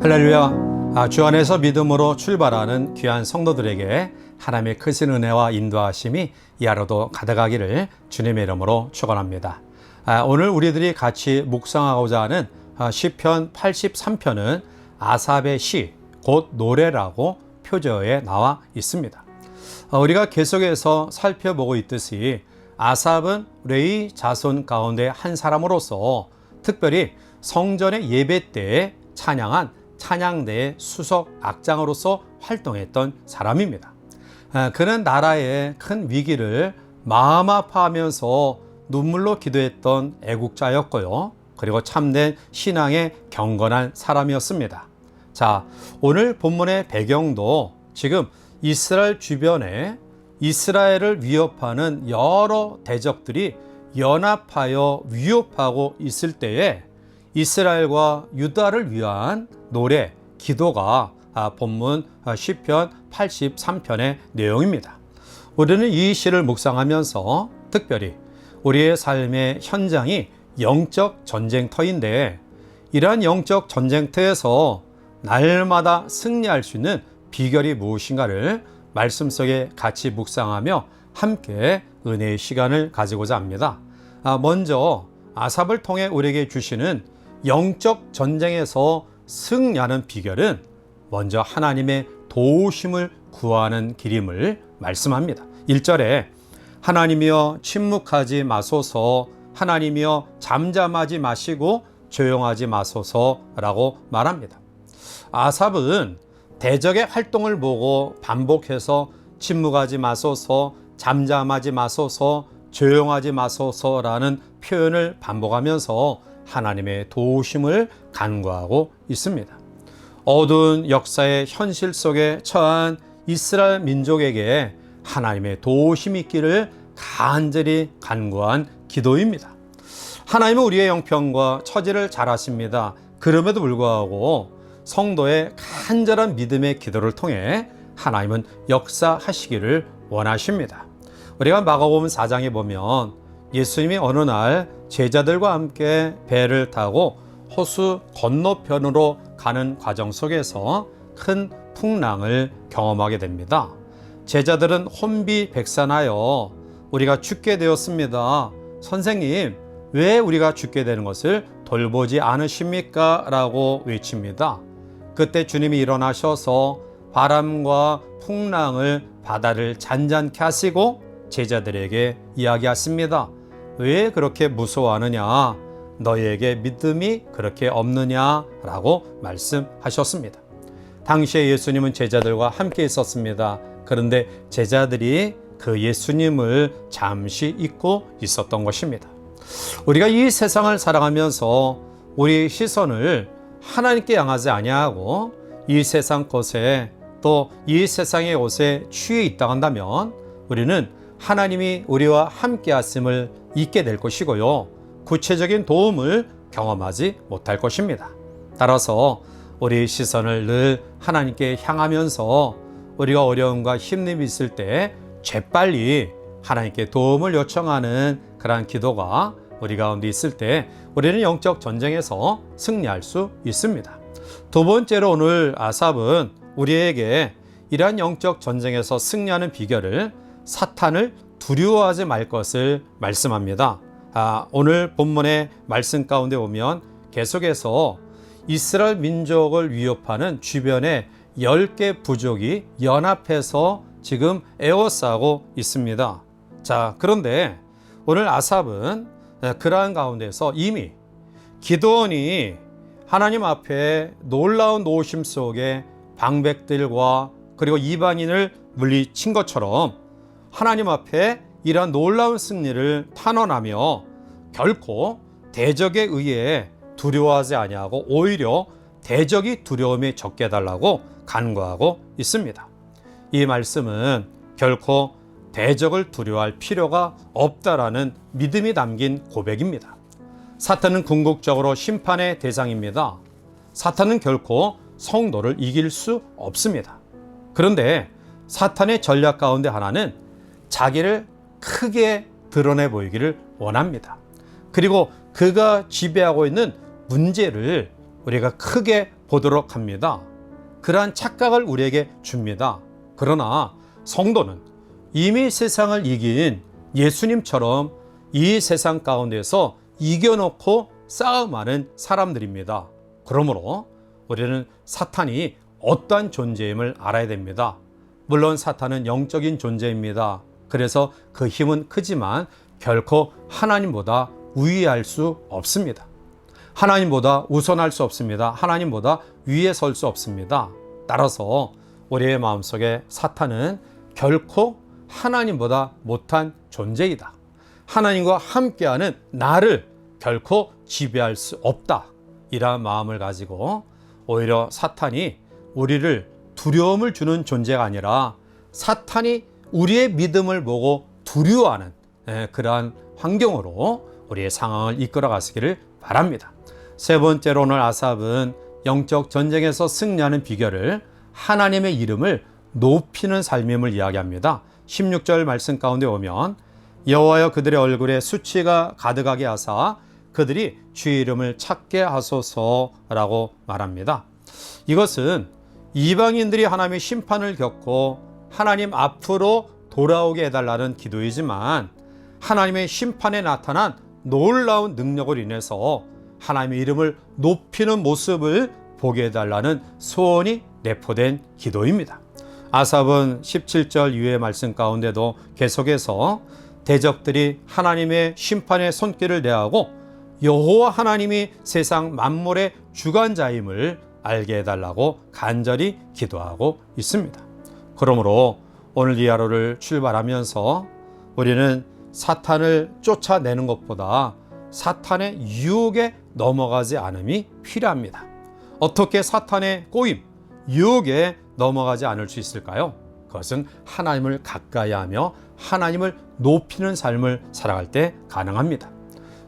할렐루야. 주 안에서 믿음으로 출발하는 귀한 성도들에게 하나님의 크신 은혜와 인도하심이 이 하루도 가득하기를 주님의 이름으로 축원합니다. 오늘 우리들이 같이 묵상하고자 하는 시편 83편은 아삽의 시, 곧 노래라고 표저에 나와 있습니다. 우리가 계속해서 살펴보고 있듯이 아삽은 레위 자손 가운데 한 사람으로서 특별히 성전의 예배 때에 찬양한 찬양대의 수석 악장으로서 활동했던 사람입니다. 그는 나라의 큰 위기를 마음 아파하면서 눈물로 기도했던 애국자였고요. 그리고 참된 신앙에 경건한 사람이었습니다. 자, 오늘 본문의 배경도 지금 이스라엘 주변에 이스라엘을 위협하는 여러 대적들이 연합하여 위협하고 있을 때에 이스라엘과 유다를 위한 노래, 기도가 본문 시편 83편의 내용입니다. 우리는 이 시를 묵상하면서 특별히 우리의 삶의 현장이 영적 전쟁터인데 이러한 영적 전쟁터에서 날마다 승리할 수 있는 비결이 무엇인가를 말씀 속에 같이 묵상하며 함께 은혜의 시간을 가지고자 합니다. 먼저 아삽을 통해 우리에게 주시는 영적 전쟁에서 승리하는 비결은 먼저 하나님의 도우심을 구하는 길임을 말씀합니다. 1절에 하나님이여 침묵하지 마소서, 하나님이여 잠잠하지 마시고 조용하지 마소서라고 말합니다. 아삽은 대적의 활동을 보고 반복해서 침묵하지 마소서, 잠잠하지 마소서, 조용하지 마소서라는 표현을 반복하면서 하나님의 도우심을 간구하고 있습니다. 어두운 역사의 현실 속에 처한 이스라엘 민족에게 하나님의 도우심이 있기를 간절히 간구한 기도입니다. 하나님은 우리의 형편과 처지를 잘 아십니다. 그럼에도 불구하고 성도의 간절한 믿음의 기도를 통해 하나님은 역사하시기를 원하십니다. 우리가 마가복음 4장에 보면 예수님이 어느 날 제자들과 함께 배를 타고 호수 건너편으로 가는 과정 속에서 큰 풍랑을 경험하게 됩니다. 제자들은 혼비백산하여 우리가 죽게 되었습니다. 선생님, 왜 우리가 죽게 되는 것을 돌보지 않으십니까? 라고 외칩니다. 그때 주님이 일어나셔서 바람과 풍랑을 바다를 잔잔케 하시고 제자들에게 이야기하십니다. 왜 그렇게 무서워하느냐? 너희에게 믿음이 그렇게 없느냐라고 말씀하셨습니다. 당시에 예수님은 제자들과 함께 있었습니다. 그런데 제자들이 그 예수님을 잠시 잊고 있었던 것입니다. 우리가 이 세상을 살아가면서 우리 시선을 하나님께 향하지 아니하고 이 세상 것에 또 이 세상의 옷에 취해 있다 한다면 우리는 하나님이 우리와 함께 하심을 잊게 될 것이고요. 구체적인 도움을 경험하지 못할 것입니다. 따라서 우리 시선을 늘 하나님께 향하면서 우리가 어려움과 힘듦이 있을 때 재빨리 하나님께 도움을 요청하는 그러한 기도가 우리 가운데 있을 때 우리는 영적 전쟁에서 승리할 수 있습니다. 두 번째로 오늘 아삽은 우리에게 이러한 영적 전쟁에서 승리하는 비결을 사탄을 두려워하지 말 것을 말씀합니다. 오늘 본문의 말씀 가운데 보면 계속해서 이스라엘 민족을 위협하는 주변에 10개 부족이 연합해서 지금 에워싸고 있습니다. 자, 그런데 오늘 아삽은 그러한 가운데서 이미 기드온이 하나님 앞에 놀라운 노심 속에 방백들과 그리고 이방인을 물리친 것처럼 하나님 앞에 이러한 놀라운 승리를 탄원하며 결코 대적에 의해 두려워하지 아니하고 오히려 대적이 두려움에 적게 해달라고 간구하고 있습니다. 이 말씀은 결코 대적을 두려워할 필요가 없다라는 믿음이 담긴 고백입니다. 사탄은 궁극적으로 심판의 대상입니다. 사탄은 결코 성도를 이길 수 없습니다. 그런데 사탄의 전략 가운데 하나는 자기를 크게 드러내 보이기를 원합니다. 그리고 그가 지배하고 있는 문제를 우리가 크게 보도록 합니다. 그러한 착각을 우리에게 줍니다. 그러나 성도는 이미 세상을 이긴 예수님처럼 이 세상 가운데서 이겨놓고 싸움하는 사람들입니다. 그러므로 우리는 사탄이 어떠한 존재임을 알아야 됩니다. 물론 사탄은 영적인 존재입니다. 그래서 그 힘은 크지만 결코 하나님보다 우위할 수 없습니다. 하나님보다 우선할 수 없습니다. 하나님보다 위에 설 수 없습니다. 따라서 우리의 마음속에 사탄은 결코 하나님보다 못한 존재이다. 하나님과 함께하는 나를 결코 지배할 수 없다. 이러한 마음을 가지고 오히려 사탄이 우리를 두려움을 주는 존재가 아니라 사탄이 우리의 믿음을 보고 두려워하는 그러한 환경으로 우리의 상황을 이끌어 가시기를 바랍니다. 세 번째로 오늘 아삽은 영적 전쟁에서 승리하는 비결을 하나님의 이름을 높이는 삶임을 이야기합니다. 16절 말씀 가운데 오면 여호와여 그들의 얼굴에 수치가 가득하게 하사 그들이 주의 이름을 찾게 하소서라고 말합니다. 이것은 이방인들이 하나님의 심판을 겪고 하나님 앞으로 돌아오게 해달라는 기도이지만 하나님의 심판에 나타난 놀라운 능력을 인해서 하나님의 이름을 높이는 모습을 보게 해달라는 소원이 내포된 기도입니다. 아삽은 17절 이후의 말씀 가운데도 계속해서 대적들이 하나님의 심판의 손길을 내하고 여호와 하나님이 세상 만물의 주관자임을 알게 해달라고 간절히 기도하고 있습니다. 그러므로 오늘 이 하루를 출발하면서 우리는 사탄을 쫓아내는 것보다 사탄의 유혹에 넘어가지 않음이 필요합니다. 어떻게 사탄의 꼬임, 유혹에 넘어가지 않을 수 있을까요? 그것은 하나님을 가까이 하며 하나님을 높이는 삶을 살아갈 때 가능합니다.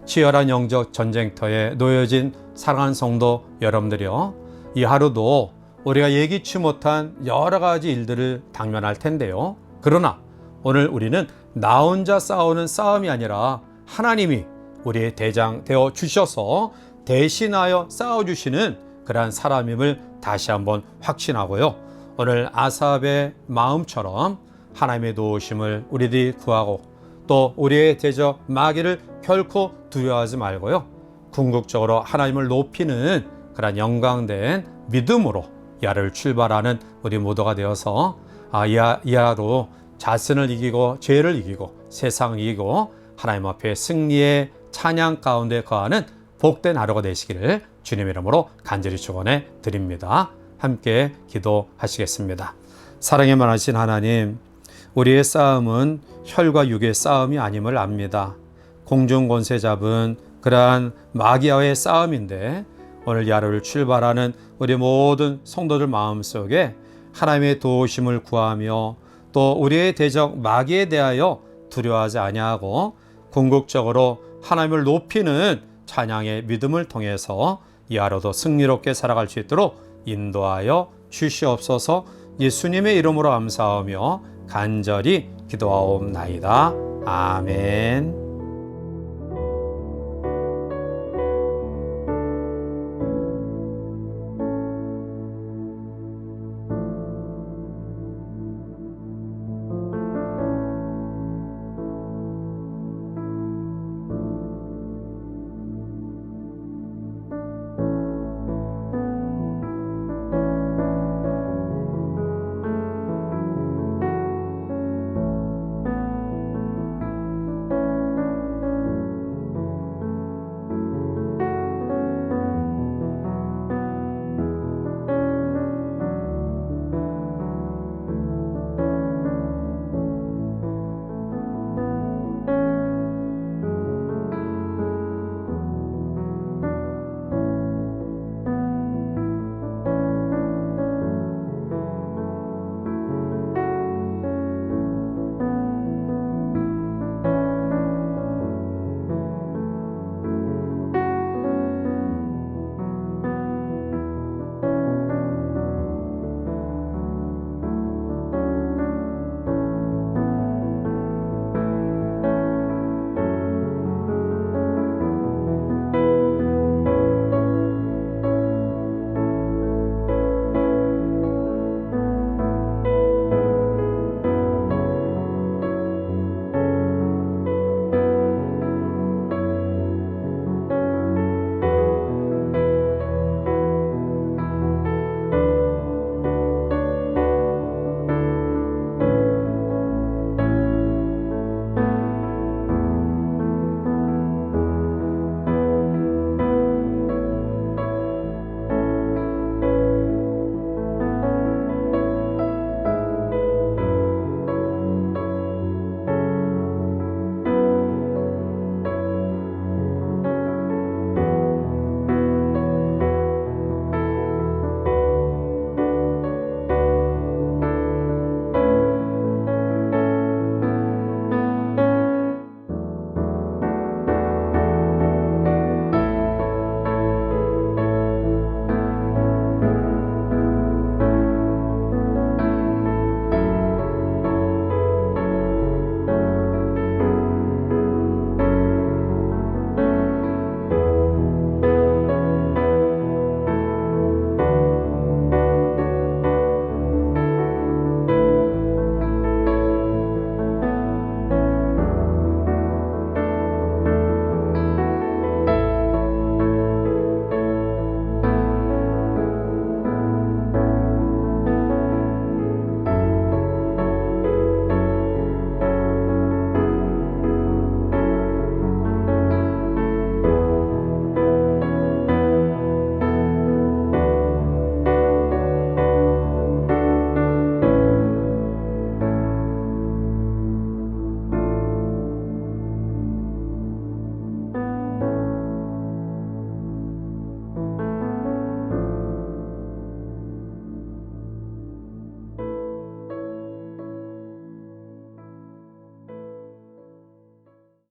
치열한 영적 전쟁터에 놓여진 사랑하는 성도 여러분들이요, 이 하루도 우리가 예기치 못한 여러 가지 일들을 당면할 텐데요. 그러나 오늘 우리는 나 혼자 싸우는 싸움이 아니라 하나님이 우리의 대장 되어 주셔서 대신하여 싸워주시는 그러한 사람임을 다시 한번 확신하고요. 오늘 아삽의 마음처럼 하나님의 도우심을 우리들이 구하고 또 우리의 대적 마귀를 결코 두려워하지 말고요. 궁극적으로 하나님을 높이는 그런 영광된 믿음으로 이 하루를 출발하는 우리 모두가 되어서 이 하루 자신을 이기고 죄를 이기고 세상을 이기고 하나님 앞에 승리의 찬양 가운데 거하는 복된 하루가 되시기를 주님의 이름으로 간절히 축원해 드립니다. 함께 기도하시겠습니다. 사랑에 많으신 하나님, 우리의 싸움은 혈과 육의 싸움이 아님을 압니다. 공중 권세 잡은 그러한 마귀와의 싸움인데 오늘 이 하루를 출발하는 우리 모든 성도들 마음속에 하나님의 도우심을 구하며 또 우리의 대적 마귀에 대하여 두려워하지 아니하고 궁극적으로 하나님을 높이는 찬양의 믿음을 통해서 이 하루도 승리롭게 살아갈 수 있도록 인도하여 주시옵소서. 예수님의 이름으로 감사하며 간절히 기도하옵나이다. 아멘.